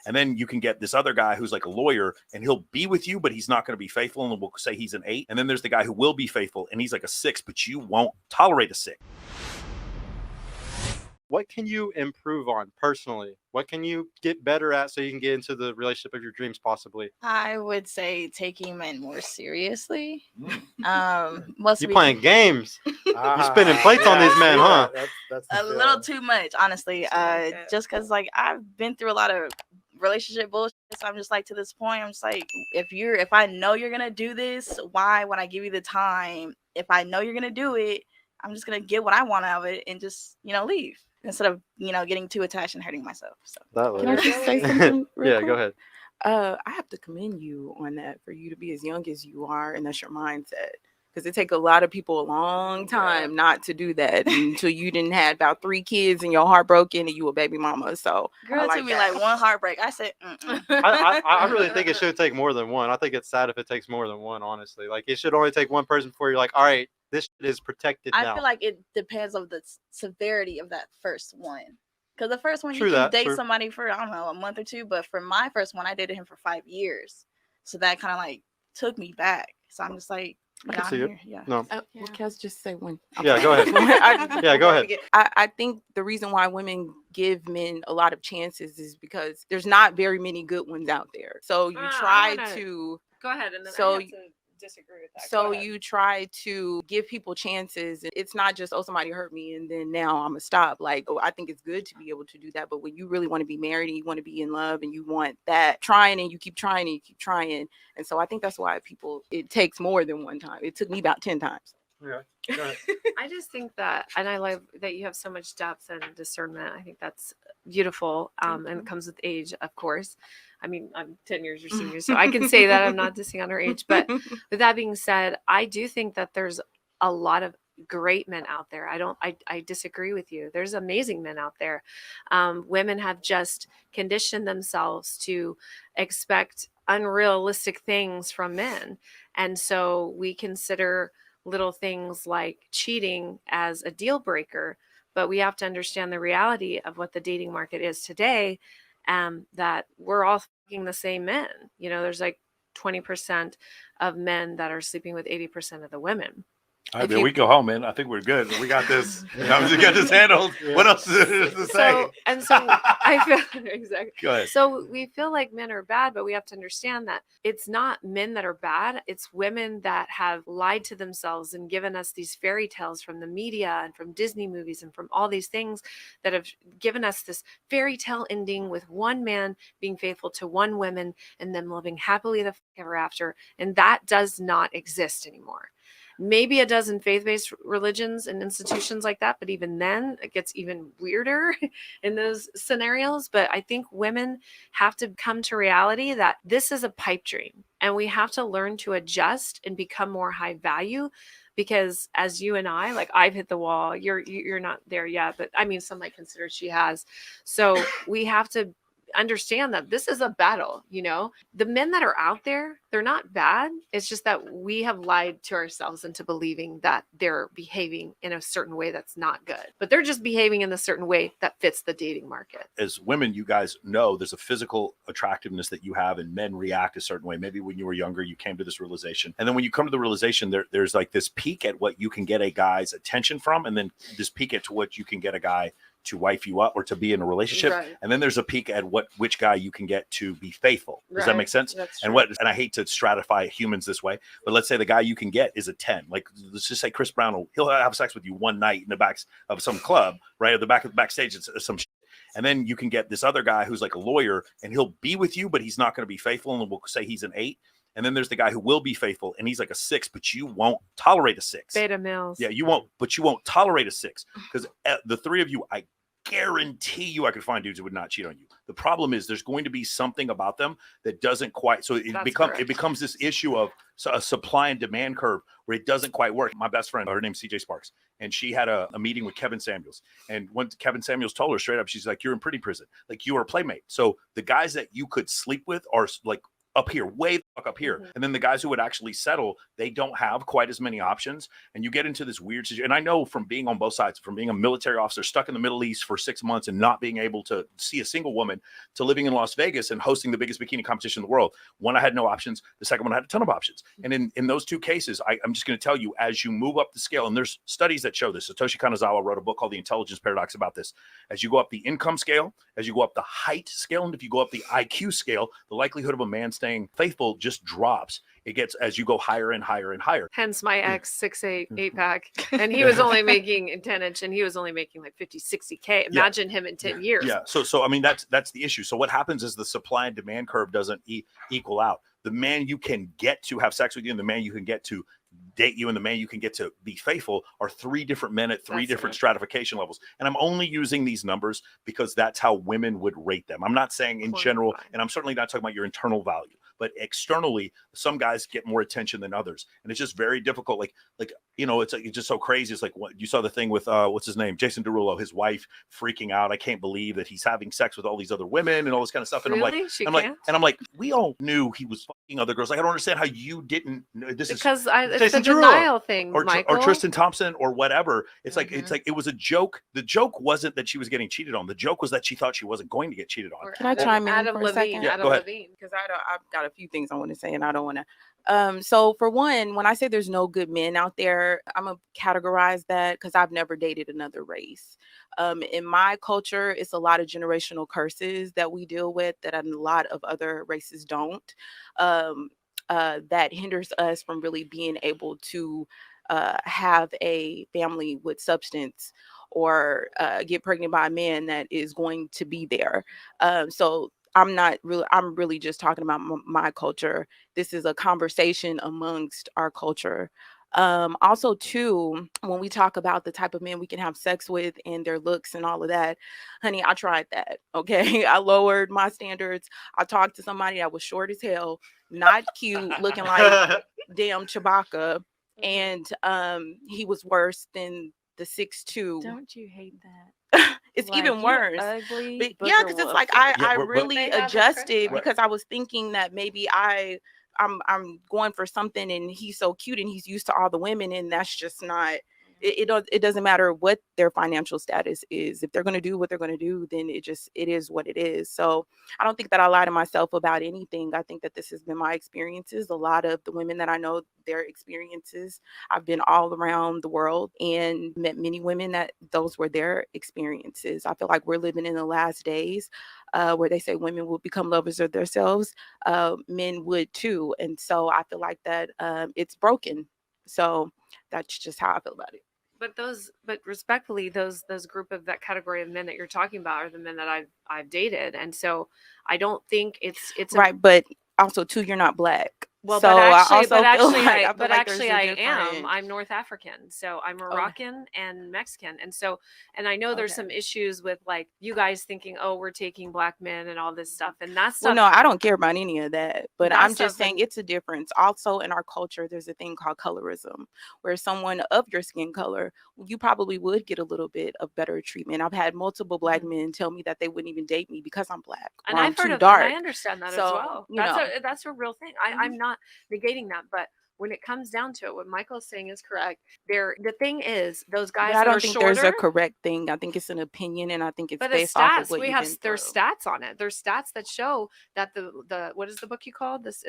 And then you can get this other guy who's like a lawyer, and he'll be with you, but he's not going to be faithful, and we'll say he's an 8. And then there's the guy who will be faithful, and he's like a 6, but you won't tolerate a 6. What can you improve on personally? What can you get better at so you can get into the relationship of your dreams possibly? I would say taking men more seriously. You playing games. You're spinning plates on these men, huh? That's a little too much, honestly. Just because like I've been through a lot of relationship bullshit, so I'm just like, to this point, I'm just like, if I know you're gonna do this, why would I give you the time? If I know you're gonna do it, I'm just gonna get what I want out of it and just leave, instead of getting too attached and hurting myself. So Can I just say something real quick? Go ahead. I have to commend you on that, for you to be as young as you are, and that's your mindset. Because it take a lot of people a long time not to do that until you didn't had about 3 kids and your heart broken and you a baby mama. So girl, it took me like one heartbreak. I said, I really think it should take more than one. I think it's sad if it takes more than one, honestly. Like, it should only take one person before you're like, all right, this is protected now. I feel like it depends on the severity of that first one. Because the first one, True you can that, date true. somebody for, I don't know, a month or 2. But for my first one, I dated him for 5 years. So that kind of like took me back. So I'm just like, I can see it. Yeah. No. Well, can I just say one? Yeah, go ahead. Yeah, go ahead. I think the reason why women give men a lot of chances is because there's not very many good ones out there. So you try to go ahead, and then so I have to disagree with that. So you try to give people chances. It's not just, oh, somebody hurt me and then now I'm gonna stop. Like, oh, I think it's good to be able to do that. But when you really want to be married and you want to be in love and you want that, trying and you keep trying and you keep trying. And so I think that's why it takes more than one time. It took me about 10 times. Yeah. Go ahead. I just think that, and I love that you have so much depth and discernment. I think that's beautiful. And it comes with age, of course. I mean, I'm 10 years your senior, so I can say that. I'm not dissing on her age. But with that being said, I do think that there's a lot of great men out there. I disagree with you. There's amazing men out there. Women have just conditioned themselves to expect unrealistic things from men. And so we consider little things like cheating as a deal breaker, but we have to understand the reality of what the dating market is today, that we're all fucking the same men. There's like 20% of men that are sleeping with 80% of the women. All right, there we go home, man. I think we're good. We got this. We got this handled. Yeah. What else is there to say? So I feel exactly. Go ahead. So we feel like men are bad, but we have to understand that it's not men that are bad. It's women that have lied to themselves and given us these fairy tales from the media and from Disney movies and from all these things that have given us this fairy tale ending with one man being faithful to one woman and them living happily ever after. And that does not exist anymore. Maybe it does in faith-based religions and institutions like that, but even then it gets even weirder in those scenarios. But I think women have to come to reality that this is a pipe dream, and we have to learn to adjust and become more high value. Because as you and I, like, I've hit the wall. You're not there yet, but I mean, some might consider she has. So we have to understand that this is a battle. The men that are out there, they're not bad. It's just that we have lied to ourselves into believing that they're behaving in a certain way that's not good, but they're just behaving in a certain way that fits the dating market. As women, you guys know there's a physical attractiveness that you have, and men react a certain way. Maybe when you were younger, you came to this realization, and then when you come to the realization, there's like this peak at what you can get a guy's attention from, and then this peak at to what you can get a guy to wife you up or to be in a relationship. Right. And then there's a peak at which guy you can get to be faithful. Does that make sense? And I hate to stratify humans this way, but let's say the guy you can get is a 10. Like, let's just say Chris Brown he'll have sex with you one night in the back of some club, right? At the backstage, it's some shit. And then you can get this other guy who's like a lawyer, and he'll be with you, but he's not going to be faithful. And we'll say he's an 8. And then there's the guy who will be faithful, and he's like a 6, but you won't tolerate a 6. Beta males. Yeah, you won't tolerate a 6, because the 3 of you, I guarantee you I could find dudes who would not cheat on you. The problem is there's going to be something about them that doesn't quite, so it becomes this issue of a supply and demand curve where it doesn't quite work. My best friend, her name's CJ Sparks, and she had a meeting with Kevin Samuels, and when Kevin Samuels told her straight up, she's like, you're in pretty prison, like, you are a playmate. So the guys that you could sleep with are like up here, way the fuck up here. Mhm. And then the guys who would actually settle, they don't have quite as many options. And you get into this weird situation. And I know from being on both sides, from being a military officer stuck in the Middle East for 6 months and not being able to see a single woman, to living in Las Vegas and hosting the biggest bikini competition in the world. One, I had no options. The second one, I had a ton of options. And in those two cases, I'm just going to tell you, as you move up the scale, and there's studies that show this. Satoshi Kanazawa wrote a book called The Intelligence Paradox about this. As you go up the income scale, as you go up the height scale, and if you go up the IQ scale, the likelihood of a man staying faithful just drops. It gets as you go higher and higher and higher. Hence my ex 6'8" 8-pack. And he was only making 10 inch and he was only making like 50, 60K. Imagine him in 10 years. Yeah. So I mean, that's the issue. So what happens is the supply and demand curve doesn't equal out. The man you can get to have sex with you and the man you can get to date you and the man you can get to be faithful are three different men at three different stratification levels. And I'm only using these numbers because that's how women would rate them. I'm not saying in general, and I'm certainly not talking about your internal value, but externally, some guys get more attention than others. And it's just very difficult. Like, you know, it's just so crazy. It's like what you saw the thing with, what's his name? Jason Derulo, his wife freaking out. I can't believe that he's having sex with all these other women and all this kind of stuff. And Really? I'm like, we all knew he was fucking other girls. Like, I don't understand how you didn't know this because is it's the denial thing, Michael. or Tristan Thompson or whatever. It's like, it was a joke. The joke wasn't that she was getting cheated on. The joke was that she thought she wasn't going to get cheated on. Can I chime in Adam for a second? Levine. Yeah, Adam go ahead. Levine. Because I've got a few things I want to say and I don't want to. So for one, when I say there's no good men out there, I'm gonna categorize that because I've never dated another race. In my culture, it's a lot of generational curses that we deal with that a lot of other races don't. That hinders us from really being able to have a family with substance or get pregnant by a man that is going to be there. So I'm really just talking about my culture. This is a conversation amongst our culture. Also too, when we talk about the type of men we can have sex with and their looks and all of that, honey, I tried that. Okay. I lowered my standards. I talked to somebody that was short as hell, not cute, looking like damn Chewbacca. And he was worse than the 6'2". Don't you hate that? It's Like, even you worse. ugly But yeah, because it's like I but really They have a adjusted credit. because I was thinking that maybe I'm going for something and he's so cute and he's used to all the women, and that's just not it doesn't matter what their financial status is. If they're going to do what they're going to do, then it is what it is. So I don't think that I lie to myself about anything. I think that this has been my experiences. A lot of the women that I know, their experiences. I've been all around the world and met many women that those were their experiences. I feel like we're living in the last days where they say women will become lovers of themselves. Men would too. And so I feel like that it's broken. So that's just how I feel about it. But respectfully, those group of that category of men that you're talking about are the men that I've dated, and so I don't think it's right. But also too, you're not black. Well, so but actually, I am. I'm North African, so I'm Moroccan and Mexican, and I know there's some issues with like you guys thinking, oh, we're taking black men and all this stuff, and that's well, no, I don't care about any of that. But I'm just saying it's a difference. Also, in our culture, there's a thing called colorism, where someone of your skin color, you probably would get a little bit of better treatment. I've had multiple black men tell me that they wouldn't even date me because I'm black and or I've I'm heard too of dark. that. I understand that as well. That's a real thing. I'm not negating that, but when it comes down to it, what Michael is saying is correct. The thing is, those guys I that are don't think shorter, there's a correct thing. I think it's an opinion, and I think it's but based stats. off of what There's stats on it. There's stats that show that the what is the book you called this?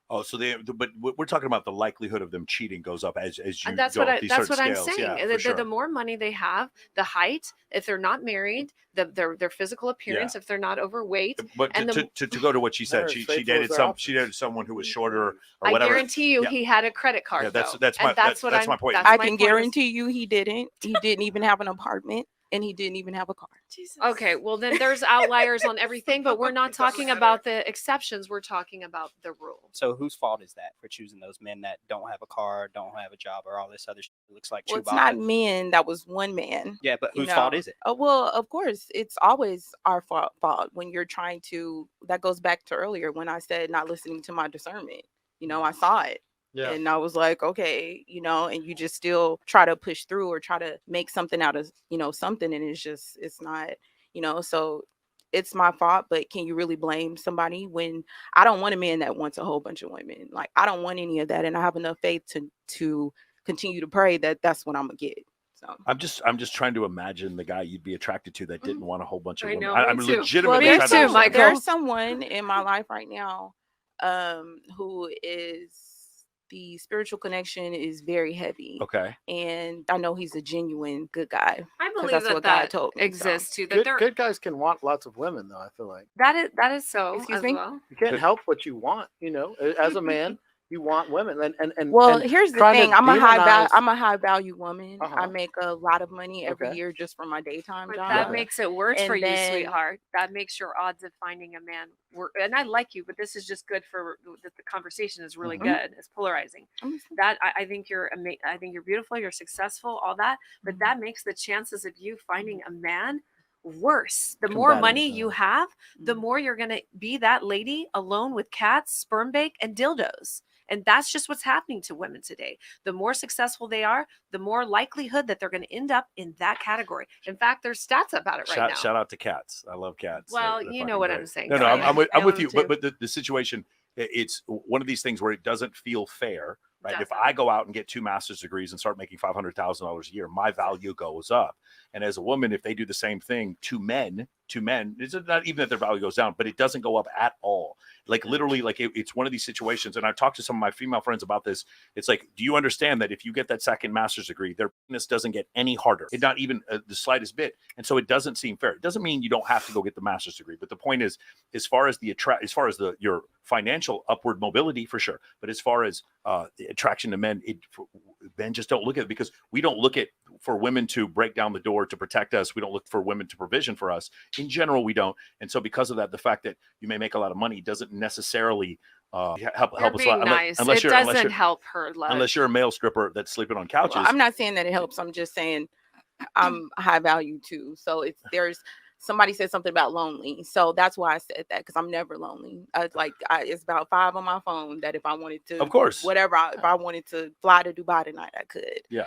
Oh, so but we're talking about the likelihood of them cheating goes up as you and that's go what up these certain I'm scales. saying. Yeah, The more money they have, the height, if they're not married, their physical appearance, if they're not overweight. But and to go to what she said, she dated someone who was shorter or whatever. I guarantee you, he had a credit card. Yeah, that's my point. I can guarantee you, he didn't. He didn't even have an apartment. And he didn't even have a car. Jesus. Okay, well then there's outliers on everything, but we're not talking about the exceptions. We're talking about the rule. So whose fault is that for choosing those men that don't have a car, don't have a job, or all this other shit that looks like Well, Chewbacca? it's not men. That was one man. Yeah, but whose fault is it? Oh, well, of course, it's always our fault when you're trying to. That goes back to earlier when I said not listening to my discernment. I saw it. Yeah. And I was like, okay, and you just still try to push through or try to make something out of, something. And it's not, so it's my fault, but can you really blame somebody when I don't want a man that wants a whole bunch of women? Like, I don't want any of that, and I have enough faith to continue to pray that that's what I'm gonna get. So I'm just trying to imagine the guy you'd be attracted to that didn't want a whole bunch of I women. know, I'm me too. legitimately Me trying to too, understand. Michael. there's someone in my life right now who is the spiritual connection is very heavy. Okay. And I know he's a genuine good guy. I 'cause believe that's that what God that told me, so. exists too. That Good, there, good guys can want lots of women, though. I feel like that is so Excuse as me? well. you can't help what you want. You know, as a man, you want women, and Well, and here's the trying to thing. I'm a demonize- high value woman. I Uh-huh. make a lot of money every Okay. year just from my daytime But job. that makes it worse And for you, then- sweetheart. That makes your odds of finding a man work. And I like you, but this is just good for the conversation is really Mhm. good. It's polarizing. I'm listening. That I think you're I think you're beautiful. You're successful. All that, but Mhm. that makes the chances of you finding a man worse. The more Combative, money you though. have, the Mhm. more you're gonna be that lady alone with cats, sperm bake, and dildos. And that's just what's happening to women today. The more successful they are, the more likelihood that they're going to end up in that category. In fact, there's stats about it right now. Shout out to cats. I love cats. Well, They're you fucking know what great. I'm saying. No, though. I'm with, I I'm with love you. them But too. the situation, it's one of these things where it doesn't feel fair, right? If Doesn't. I go out and get 2 master's degrees and start making $500,000 a year, my value goes up. And as a woman, if they do the same thing to men, it's not even that their value goes down, but it doesn't go up at all. Like literally, like it's one of these situations. And I've talked to some of my female friends about this. It's like, do you understand that if you get that second master's degree, their penis doesn't get any harder? It's not even the slightest bit. And so it doesn't seem fair. It doesn't mean you don't have to go get the master's degree. But the point is, as far as your financial upward mobility, for sure. But as far as the attraction to men, men just don't look at it, because we don't look at for women to break down the door to protect us. We don't look for women to provision for us. In general, we don't. And so because of that, the fact that you may make a lot of money doesn't necessarily help You're us. being nice. Unless It doesn't help her love. unless you're a male stripper that's sleeping on couches. Well, I'm not saying that it helps. I'm just saying I'm high value too. So there's somebody said something about lonely. So that's why I said that, because I'm never lonely. It's about 5 on my phone that if I wanted to, Of course. whatever, if I wanted to fly to Dubai tonight, I could. Yeah.